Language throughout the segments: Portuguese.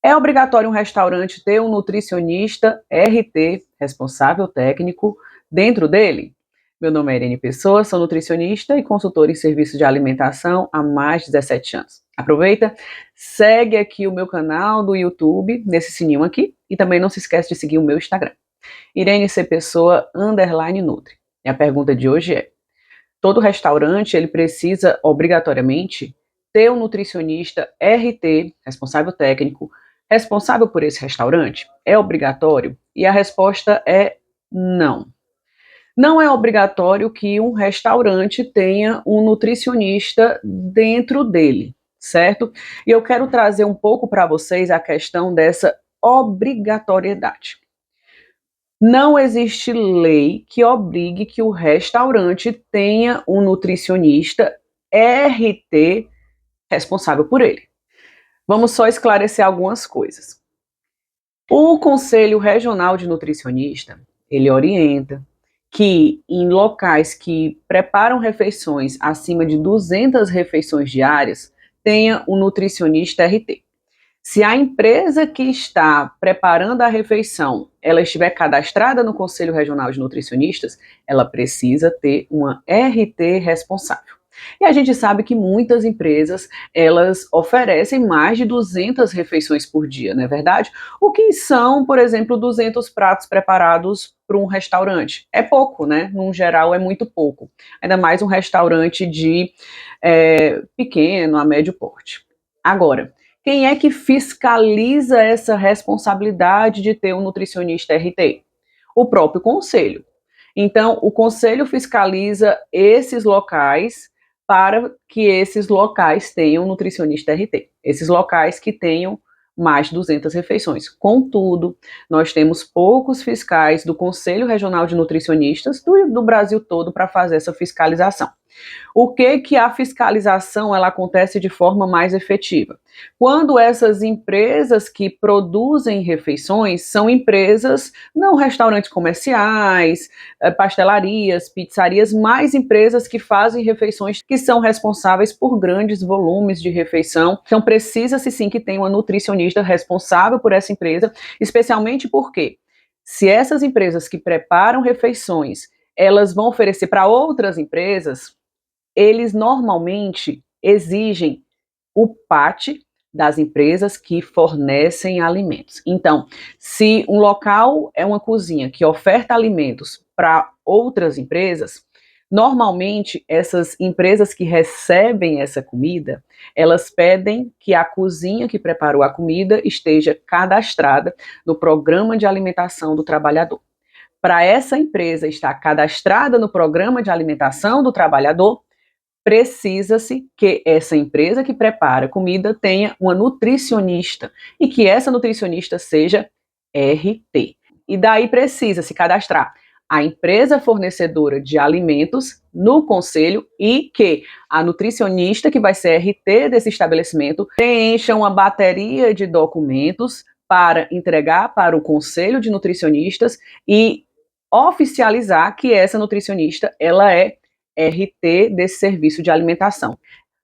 É obrigatório um restaurante ter um nutricionista RT, responsável técnico, dentro dele? Meu nome é Irene Pessoa, sou nutricionista e consultora em serviço de alimentação há mais de 17 anos. Aproveita, segue aqui o meu canal do YouTube, nesse sininho aqui, e também não se esquece de seguir o meu Instagram, Irene C. Pessoa, _Nutri. E a pergunta de hoje é: todo restaurante ele precisa obrigatoriamente ter um nutricionista RT, responsável técnico, responsável por esse restaurante? É obrigatório? E a resposta é não. Não é obrigatório que um restaurante tenha um nutricionista dentro dele, certo? E eu quero trazer um pouco para vocês a questão dessa obrigatoriedade. Não existe lei que obrigue que o restaurante tenha um nutricionista RT responsável por ele. Vamos só esclarecer algumas coisas. O Conselho Regional de Nutricionista, ele orienta que em locais que preparam refeições acima de 200 refeições diárias, tenha um nutricionista RT. Se a empresa que está preparando a refeição, ela estiver cadastrada no Conselho Regional de Nutricionistas, ela precisa ter uma RT responsável. E a gente sabe que muitas empresas, elas oferecem mais de 200 refeições por dia, não é verdade? O que são, por exemplo, 200 pratos preparados para um restaurante? É pouco, né? Num geral, é muito pouco. Ainda mais um restaurante de pequeno a médio porte. Agora, quem é que fiscaliza essa responsabilidade de ter um nutricionista RT? O próprio conselho. Então, o conselho fiscaliza esses locais para que esses locais tenham nutricionista RT. Esses locais que tenham mais de 200 refeições. Contudo, nós temos poucos fiscais do Conselho Regional de Nutricionistas do Brasil todo para fazer essa fiscalização. O que a fiscalização ela acontece de forma mais efetiva? Quando essas empresas que produzem refeições são empresas, não restaurantes comerciais, pastelarias, pizzarias, mas empresas que fazem refeições que são responsáveis por grandes volumes de refeição. Então precisa-se sim que tenha uma nutricionista responsável por essa empresa, especialmente porque se essas empresas que preparam refeições, elas vão oferecer para outras empresas, eles normalmente exigem o PAT das empresas que fornecem alimentos. Então, se um local é uma cozinha que oferta alimentos para outras empresas, normalmente essas empresas que recebem essa comida, elas pedem que a cozinha que preparou a comida esteja cadastrada no programa de alimentação do trabalhador. Para essa empresa estar cadastrada no programa de alimentação do trabalhador, precisa-se que essa empresa que prepara comida tenha uma nutricionista e que essa nutricionista seja RT. E daí precisa se cadastrar a empresa fornecedora de alimentos no conselho e que a nutricionista que vai ser RT desse estabelecimento preencha uma bateria de documentos para entregar para o conselho de nutricionistas e oficializar que essa nutricionista ela é RT desse serviço de alimentação.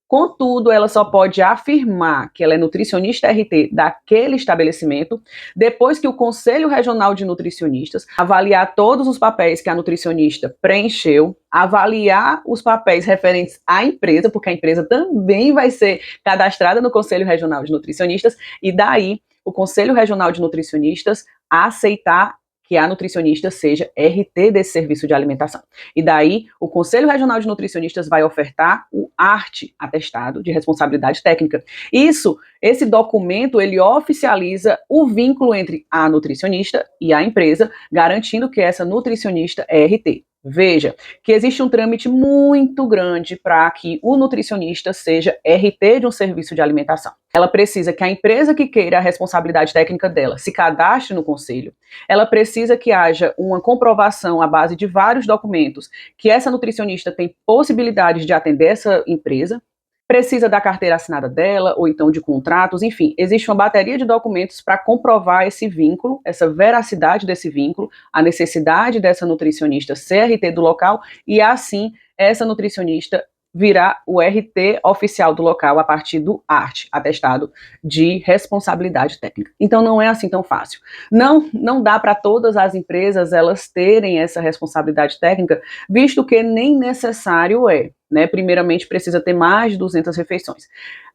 Contudo, ela só pode afirmar que ela é nutricionista RT daquele estabelecimento depois que o Conselho Regional de Nutricionistas avaliar todos os papéis que a nutricionista preencheu, avaliar os papéis referentes à empresa, porque a empresa também vai ser cadastrada no Conselho Regional de Nutricionistas, e daí o Conselho Regional de Nutricionistas aceitar que a nutricionista seja RT desse serviço de alimentação. E daí, o Conselho Regional de Nutricionistas vai ofertar o ART, atestado de responsabilidade técnica. Esse documento, ele oficializa o vínculo entre a nutricionista e a empresa, garantindo que essa nutricionista é RT. Veja que existe um trâmite muito grande para que o nutricionista seja RT de um serviço de alimentação. Ela precisa que a empresa que queira a responsabilidade técnica dela se cadastre no conselho. Ela precisa que haja uma comprovação à base de vários documentos que essa nutricionista tem possibilidades de atender essa empresa. Precisa da carteira assinada dela, ou então de contratos, enfim, existe uma bateria de documentos para comprovar esse vínculo, essa veracidade desse vínculo, a necessidade dessa nutricionista ser RT do local, e assim essa nutricionista virar o RT oficial do local a partir do ART, atestado de responsabilidade técnica. Então não é assim tão fácil. Não dá para todas as empresas elas terem essa responsabilidade técnica, visto que nem necessário é, né? Primeiramente precisa ter mais de 200 refeições.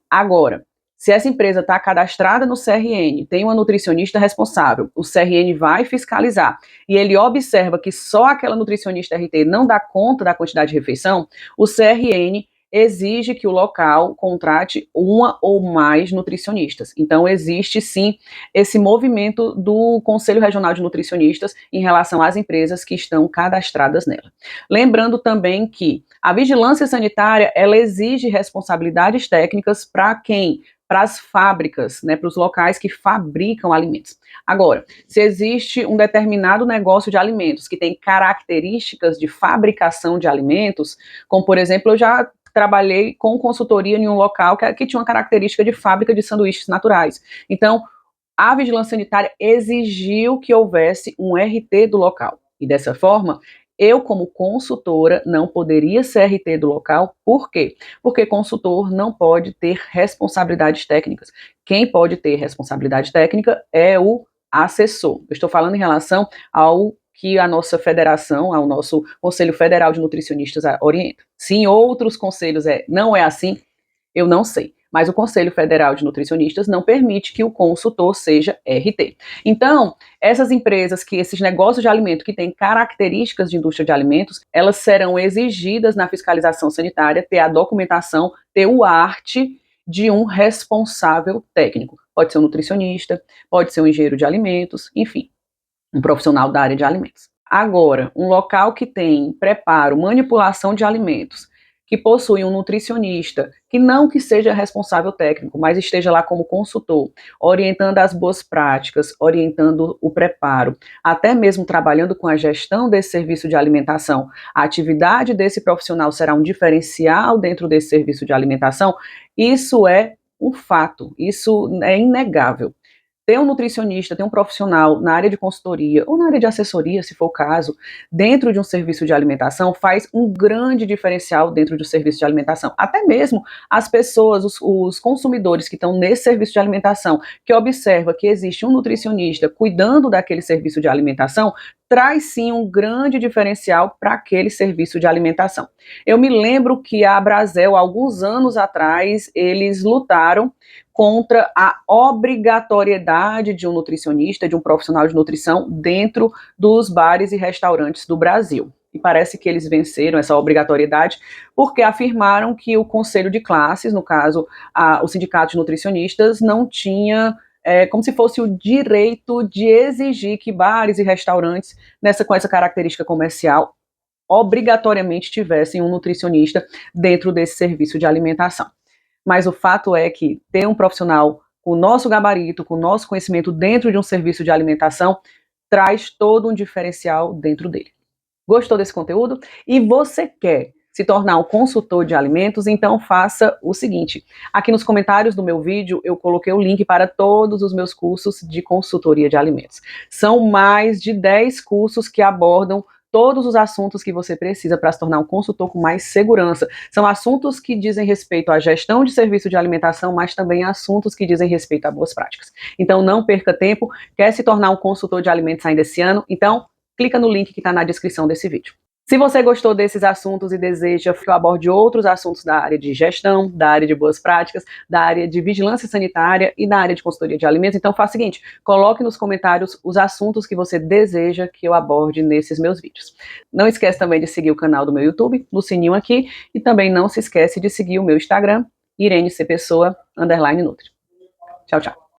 Agora, se essa empresa está cadastrada no CRN, tem uma nutricionista responsável, o CRN vai fiscalizar e ele observa que só aquela nutricionista RT não dá conta da quantidade de refeição, o CRN exige que o local contrate uma ou mais nutricionistas. Então, existe sim esse movimento do Conselho Regional de Nutricionistas em relação às empresas que estão cadastradas nela. Lembrando também que a vigilância sanitária, ela exige responsabilidades técnicas para quem? Para as fábricas, né, para os locais que fabricam alimentos. Agora, se existe um determinado negócio de alimentos que tem características de fabricação de alimentos, como por exemplo, eu já trabalhei com consultoria em um local que tinha uma característica de fábrica de sanduíches naturais. Então, a vigilância sanitária exigiu que houvesse um RT do local. E dessa forma, eu, como consultora, não poderia ser RT do local. Por quê? Porque consultor não pode ter responsabilidades técnicas. Quem pode ter responsabilidade técnica é o assessor. Eu estou falando em relação ao que a nossa federação, ao nosso Conselho Federal de Nutricionistas orienta. Se em outros conselhos não é assim, eu não sei. Mas o Conselho Federal de Nutricionistas não permite que o consultor seja RT. Então, essas empresas esses negócios de alimento que têm características de indústria de alimentos, elas serão exigidas na fiscalização sanitária ter a documentação, ter o ART de um responsável técnico. Pode ser um nutricionista, pode ser um engenheiro de alimentos, enfim, um profissional da área de alimentos. Agora, um local que tem preparo, manipulação de alimentos, que possui um nutricionista, que seja responsável técnico, mas esteja lá como consultor, orientando as boas práticas, orientando o preparo, até mesmo trabalhando com a gestão desse serviço de alimentação, a atividade desse profissional será um diferencial dentro desse serviço de alimentação, isso é um fato, isso é inegável. Ter um nutricionista, ter um profissional na área de consultoria ou na área de assessoria, se for o caso, dentro de um serviço de alimentação, faz um grande diferencial dentro do serviço de alimentação. Até mesmo as pessoas, os consumidores que estão nesse serviço de alimentação, que observa que existe um nutricionista cuidando daquele serviço de alimentação, traz sim um grande diferencial para aquele serviço de alimentação. Eu me lembro que a Brasel, alguns anos atrás, eles lutaram contra a obrigatoriedade de um nutricionista, de um profissional de nutrição dentro dos bares e restaurantes do Brasil. E parece que eles venceram essa obrigatoriedade porque afirmaram que o conselho de classes, no caso, o sindicato de nutricionistas, não tinha como se fosse o direito de exigir que bares e restaurantes, com essa característica comercial, obrigatoriamente tivessem um nutricionista dentro desse serviço de alimentação. Mas o fato é que ter um profissional com o nosso gabarito, com o nosso conhecimento dentro de um serviço de alimentação, traz todo um diferencial dentro dele. Gostou desse conteúdo? E você quer se tornar um consultor de alimentos? Então faça o seguinte, aqui nos comentários do meu vídeo eu coloquei o link para todos os meus cursos de consultoria de alimentos. São mais de 10 cursos que abordam todos os assuntos que você precisa para se tornar um consultor com mais segurança. São assuntos que dizem respeito à gestão de serviço de alimentação, mas também assuntos que dizem respeito a boas práticas. Então não perca tempo, quer se tornar um consultor de alimentos ainda esse ano? Então clica no link que está na descrição desse vídeo. Se você gostou desses assuntos e deseja que eu aborde outros assuntos da área de gestão, da área de boas práticas, da área de vigilância sanitária e da área de consultoria de alimentos, então faça o seguinte, coloque nos comentários os assuntos que você deseja que eu aborde nesses meus vídeos. Não esquece também de seguir o canal do meu YouTube, no sininho aqui, e também não se esquece de seguir o meu Instagram, IreneCPessoa_Nutri. Tchau, tchau.